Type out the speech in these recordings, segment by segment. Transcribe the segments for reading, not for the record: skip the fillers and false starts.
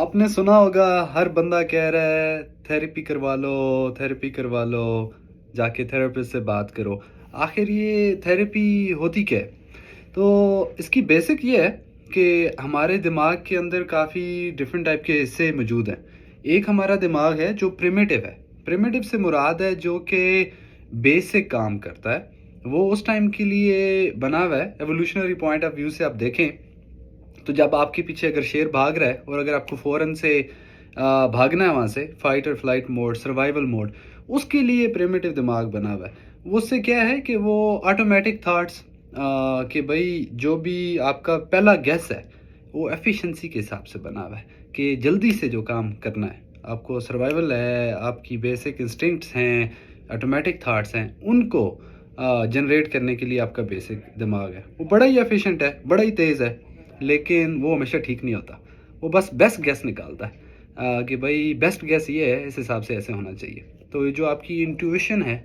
آپ نے سنا ہوگا ہر بندہ کہہ رہا ہے تھیراپی کروا لو، تھیراپی کروا لو، جا کے تھراپسٹ سے بات کرو۔ آخر یہ تھیراپی ہوتی کیا ہے؟ تو اس کی بیسک یہ ہے کہ ہمارے دماغ کے اندر کافی ڈفرینٹ ٹائپ کے حصے موجود ہیں۔ ایک ہمارا دماغ ہے جو پریمیٹیو ہے۔ پریمیٹیو سے مراد ہے جو کہ بیسک کام کرتا ہے، وہ اس ٹائم کے لیے بنا ہوا ہے۔ ایوولوشنری پوائنٹ آف ویو سے آپ دیکھیں تو جب آپ کے پیچھے اگر شیر بھاگ رہا ہے اور اگر آپ کو فوراً سے بھاگنا ہے وہاں سے، فائٹ اور فلائٹ موڈ، سروائیول موڈ، اس کے لیے پریمیٹیو دماغ بنا ہوا ہے۔ اس سے کیا ہے کہ وہ آٹومیٹک تھاٹس کہ بھائی جو بھی آپ کا پہلا گیس ہے وہ ایفیشنسی کے حساب سے بنا ہوا ہے کہ جلدی سے جو کام کرنا ہے، آپ کو سروائیول ہے، آپ کی بیسک انسٹنکٹس ہیں، آٹومیٹک تھاٹس ہیں، ان کو جنریٹ کرنے کے لیے آپ کا بیسک دماغ ہے، وہ بڑا ہی ایفیشنٹ ہے، بڑا ہی تیز ہے، لیکن وہ ہمیشہ ٹھیک نہیں ہوتا۔ وہ بس بیسٹ گیس نکالتا ہے کہ بھائی بیسٹ گیس یہ ہے، اس حساب سے ایسے ہونا چاہیے۔ تو یہ جو آپ کی انٹویشن ہے،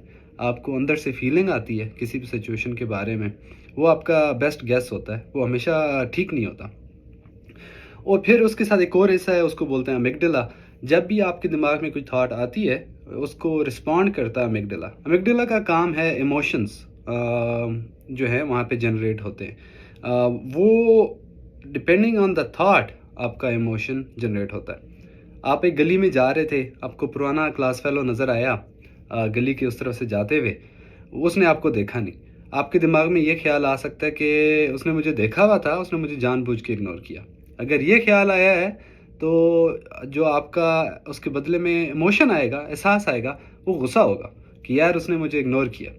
آپ کو اندر سے فیلنگ آتی ہے کسی بھی سچویشن کے بارے میں، وہ آپ کا بیسٹ گیس ہوتا ہے، وہ ہمیشہ ٹھیک نہیں ہوتا۔ اور پھر اس کے ساتھ ایک اور حصہ ہے، اس کو بولتے ہیں امیگڈلا۔ جب بھی آپ کے دماغ میں کوئی تھاٹ آتی ہے، اس کو رسپونڈ کرتا ہے امیگڈلا۔ امیگڈلا کا کام ہے ایموشنز جو ہے وہاں پہ جنریٹ ہوتے ہیں، وہ ڈپینڈنگ آن دا تھاٹ آپ کا ایموشن جنریٹ ہوتا ہے۔ آپ ایک گلی میں جا رہے تھے، آپ کو پرانا کلاس فیلو نظر آیا گلی کے اس طرف سے جاتے ہوئے، اس نے آپ کو دیکھا نہیں۔ آپ کے دماغ میں یہ خیال آ سکتا ہے کہ اس نے مجھے دیکھا ہوا تھا، اس نے مجھے جان بوجھ کے اگنور کیا۔ اگر یہ خیال آیا ہے تو جو آپ کا اس کے بدلے میں ایموشن آئے گا، احساس آئے گا، وہ غصہ ہوگا کہ یار اس نے مجھے اگنور کیا۔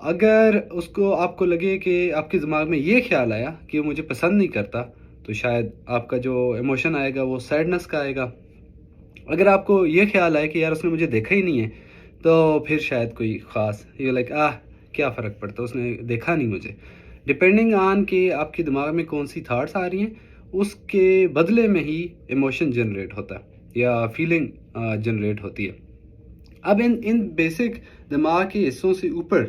اگر اس کو آپ کو لگے کہ آپ کے دماغ میں یہ خیال آیا کہ وہ مجھے پسند نہیں کرتا، تو شاید آپ کا جو ایموشن آئے گا وہ سیڈنس کا آئے گا۔ اگر آپ کو یہ خیال آئے کہ یار اس نے مجھے دیکھا ہی نہیں ہے، تو پھر شاید کوئی خاص یہ لائک کیا فرق پڑتا، اس نے دیکھا نہیں مجھے۔ ڈپینڈنگ آن کہ آپ کے دماغ میں کون سی تھاٹس آ رہی ہیں، اس کے بدلے میں ہی ایموشن جنریٹ ہوتا ہے یا فیلنگ جنریٹ ہوتی ہے۔ اب ان بیسک دماغ کے حصوں سے اوپر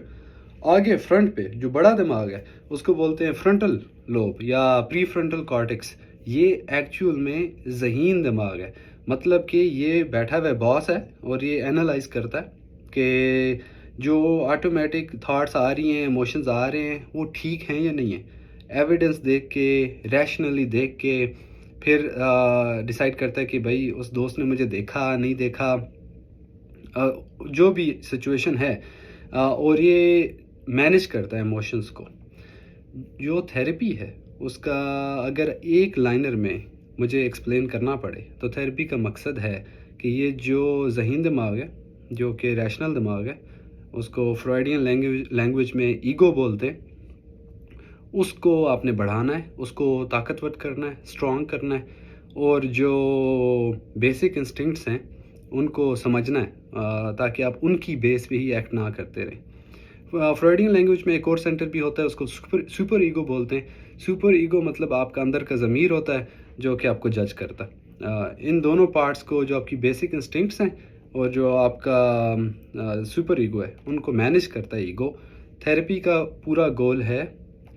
آگے فرنٹ پہ جو بڑا دماغ ہے، اس کو بولتے ہیں فرنٹل لوب یا پری فرنٹل کارٹکس۔ یہ ایکچول میں ذہین دماغ ہے، مطلب کہ یہ بیٹھا ہوا باس ہے اور یہ اینالائز کرتا ہے کہ جو آٹومیٹک تھاٹس آ رہی ہیں، ایموشنز آ رہے ہیں، وہ ٹھیک ہیں یا نہیں ہیں۔ ایویڈنس دیکھ کے، ریشنلی دیکھ کے پھر ڈیسائیڈ کرتا ہے کہ بھائی اس دوست نے مجھے دیکھا نہیں دیکھا، جو بھی سچویشن ہے، اور یہ مینیج کرتا ہے ایموشنز کو۔ جو تھیراپی ہے اس کا اگر ایک لائنر میں مجھے ایکسپلین کرنا پڑے تو تھیراپی کا مقصد ہے کہ یہ جو ذہین دماغ ہے، جو کہ ریشنل دماغ ہے، اس کو فرائیڈین لینگویج میں ایگو بولتے ہیں، اس کو آپ نے بڑھانا ہے، اس کو طاقتور کرنا ہے، اسٹرانگ کرنا ہے، اور جو بیسک انسٹنکٹس ہیں ان کو سمجھنا ہے تاکہ آپ ان کی بیس پہ ہی ایکٹ نہ کرتے رہیں۔ فرائیڈین لینگویج میں ایک اور سینٹر بھی ہوتا ہے، اس کو سپر ایگو بولتے ہیں۔ سپر ایگو مطلب آپ کا اندر کا ضمیر ہوتا ہے جو کہ آپ کو جج کرتا ہے۔ ان دونوں پارٹس کو، جو آپ کی بیسک انسٹنکٹس ہیں اور جو آپ کا سپر ایگو ہے، ان کو مینیج کرتا ہے ایگو۔ تھیراپی کا پورا گول ہے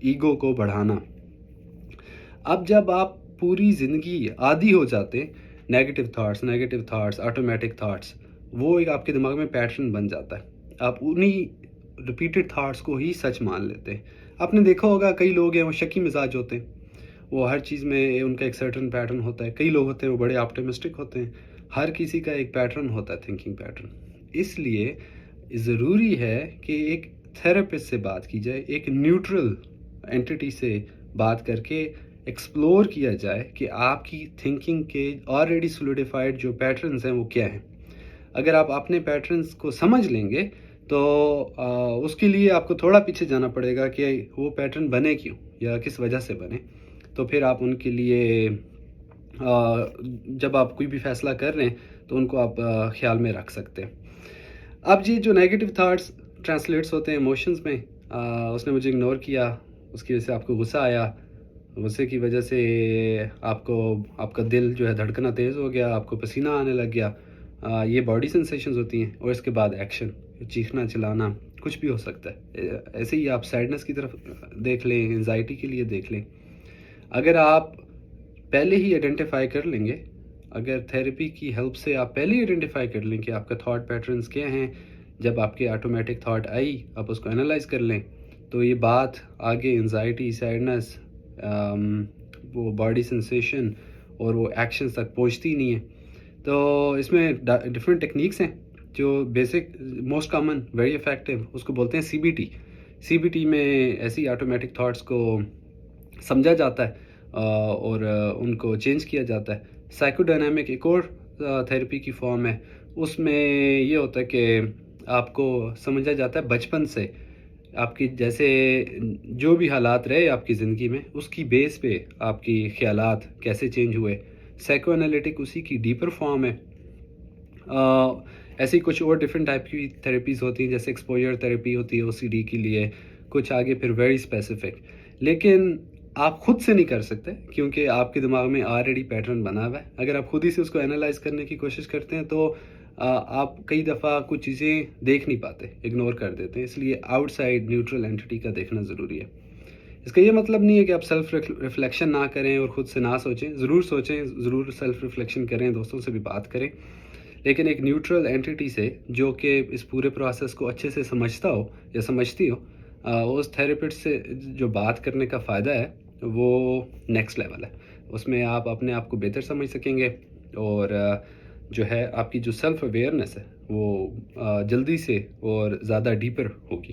ایگو کو بڑھانا۔ اب جب آپ پوری زندگی عادی ہو جاتے ہیں نیگیٹو تھاٹس، آٹومیٹک تھاٹس، وہ ایک آپ کے دماغ میں پیٹرن بن جاتا ہے۔ آپ انہی ریپیٹڈ تھاٹس کو ہی سچ مان لیتے ہیں۔ آپ نے دیکھا ہوگا کئی لوگ ہیں وہ شکی مزاج ہوتے ہیں، وہ ہر چیز میں ان کا ایک سرٹن پیٹرن ہوتا ہے۔ کئی لوگ ہوتے ہیں وہ بڑے آپٹیمسٹک ہوتے ہیں۔ ہر کسی کا ایک پیٹرن ہوتا ہے، تھنکنگ پیٹرن۔ اس لیے ضروری ہے کہ ایک تھراپسٹ سے بات کی جائے، ایک نیوٹرل اینٹی سے بات کر کے ایکسپلور کیا جائے کہ آپ کی تھنکنگ کے آلریڈی سولیڈیفائڈ جو پیٹرنز ہیں وہ کیا ہیں۔ اگر آپ اپنے پیٹرنز کو سمجھ لیں گے تو اس کے لیے آپ کو تھوڑا پیچھے جانا پڑے گا کہ وہ پیٹرن بنے کیوں یا کس وجہ سے بنے، تو پھر آپ ان کے لیے جب آپ کوئی بھی فیصلہ کر رہے ہیں تو ان کو آپ خیال میں رکھ سکتے ہیں۔ اب جی جو نیگیٹو تھاٹس ٹرانسلیٹس ہوتے ہیں ایموشنز میں، اس نے مجھے اگنور کیا، اس کی وجہ سے آپ کو غصہ آیا، غصے کی وجہ سے آپ کا دل جو ہے دھڑکنا تیز ہو گیا، آپ کو پسینہ آنے لگ گیا، یہ باڈی سینسیشنز ہوتی ہیں۔ اور اس کے بعد ایکشن، چیخنا چلانا، کچھ بھی ہو سکتا ہے۔ ایسے ہی آپ سیڈنس کی طرف دیکھ لیں، انزائٹی کے لیے دیکھ لیں۔ اگر آپ پہلے ہی آئیڈینٹیفائی کر لیں گے اگر تھیراپی کی ہیلپ سے آپ پہلے ہی آئیڈینٹیفائی کر لیں کہ آپ کا تھاٹ پیٹرنس کیا ہیں، جب آپ کے آٹومیٹک تھاٹ آئی آپ اس کو انالائز کر لیں، تو یہ بات آگے انزائٹی، سیڈنس، وہ باڈی سنسیشن اور وہ ایکشنز تک پہنچتی نہیں ہے۔ تو اس میں ڈفرینٹ ٹیکنیکس ہیں جو basic most common very effective, اس کو بولتے ہیں C B T. C B T میں ایسی آٹومیٹک تھاٹس کو سمجھا جاتا ہے اور ان کو چینج کیا جاتا ہے۔ سائیکو ڈائنامک ایک اور تھیراپی کی فارم ہے، اس میں یہ ہوتا ہے کہ آپ کو سمجھا جاتا ہے بچپن سے آپ کی جیسے جو بھی حالات رہے آپ کی زندگی میں، اس کی بیس پہ آپ کی خیالات کیسے چینج ہوئے۔ سائیکو انالیٹک اسی کی ڈیپر فارم ہے۔ ایسی کچھ اور ڈفرینٹ ٹائپ کی تھیراپیز ہوتی ہیں، جیسے ایکسپوجر تھیراپی ہوتی ہے او سی ڈی کے لیے، کچھ آگے پھر ویری اسپیسیفک، لیکن آپ خود سے نہیں کر سکتے کیونکہ آپ کے دماغ میں آلریڈی پیٹرن بنا ہوا ہے۔ اگر آپ خود ہی سے اس کو انالائز کرنے کی کوشش کرتے ہیں تو آپ کئی دفعہ کچھ چیزیں دیکھ نہیں پاتے، اگنور کر دیتے ہیں، اس لیے آؤٹ سائڈ نیوٹرل اینٹی کا دیکھنا ضروری ہے۔ اس کا یہ مطلب نہیں ہے کہ آپ سیلف ریفلیکشن نہ کریں اور خود سے نہ سوچیں، ضرور سیلف ریفلیکشن کریں، دوستوں سے بھی بات کریں، لیکن ایک نیوٹرل اینٹی سے جو کہ اس پورے پروسیس کو اچھے سے سمجھتا ہو یا سمجھتی ہو، اس تھیراپسٹ سے جو بات کرنے کا فائدہ ہے وہ نیکسٹ لیول ہے۔ اس میں آپ اپنے آپ کو بہتر سمجھ سکیں گے اور جو ہے آپ کی جو سیلف اویئرنیس ہے وہ جلدی سے اور زیادہ ڈیپر ہوگی۔